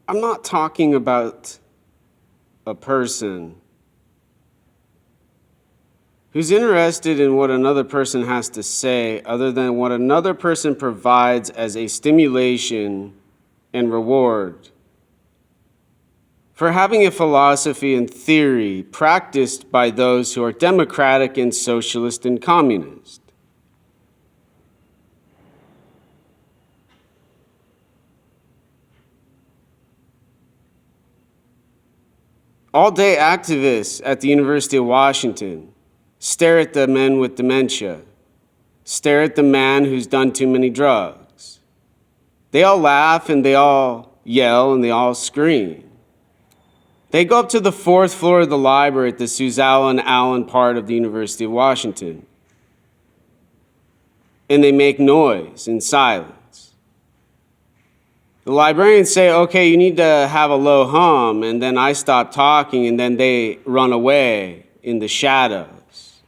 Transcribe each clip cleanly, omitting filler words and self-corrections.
I'm not talking about a person who's interested in what another person has to say other than what another person provides as a stimulation and reward for having a philosophy and theory practiced by those who are democratic and socialist and communist. All-day activists at the University of Washington stare at the men with dementia, stare at the man who's done too many drugs. They all laugh and they all yell and they all scream. They go up to the 4th floor of the library at the Susan Allen part of the University of Washington, and they make noise in silence. The librarians say, okay, you need to have a low hum, and then I stop talking, and then they run away in the shadows.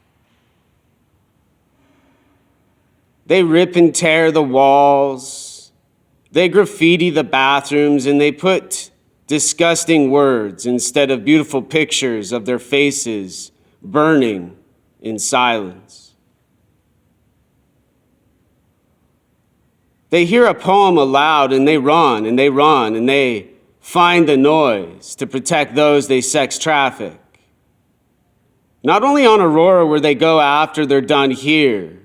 They rip and tear the walls. They graffiti the bathrooms, and they put disgusting words instead of beautiful pictures of their faces burning in silence. They hear a poem aloud and they run and they run and they find the noise to protect those they sex traffic. Not only on Aurora where they go after they're done here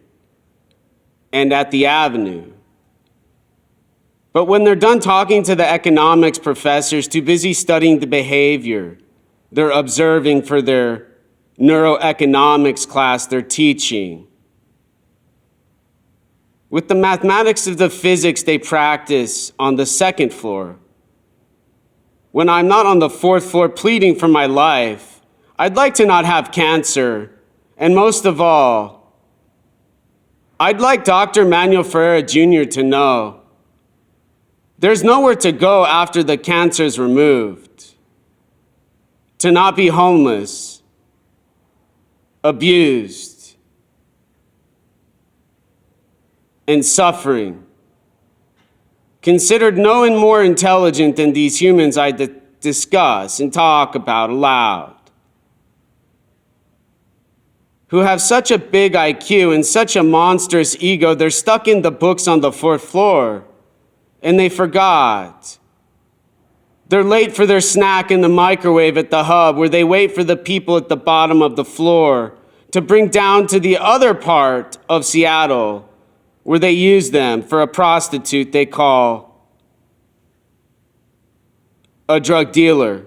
and at the Avenue, but when they're done talking to the economics professors too busy studying the behavior they're observing for their neuroeconomics class they're teaching, with the mathematics of the physics they practice on the 2nd floor. When I'm not on the 4th floor pleading for my life, I'd like to not have cancer, and most of all, I'd like Dr. Manuel Ferreira Jr. to know there's nowhere to go after the cancer's removed, to not be homeless, abused, and suffering, considered no one more intelligent than these humans I discuss and talk about aloud, who have such a big IQ and such a monstrous ego, they're stuck in the books on the 4th floor, and they forgot. They're late for their snack in the microwave at the hub, where they wait for the people at the bottom of the floor to bring down to the other part of Seattle, where they use them for a prostitute they call a drug dealer.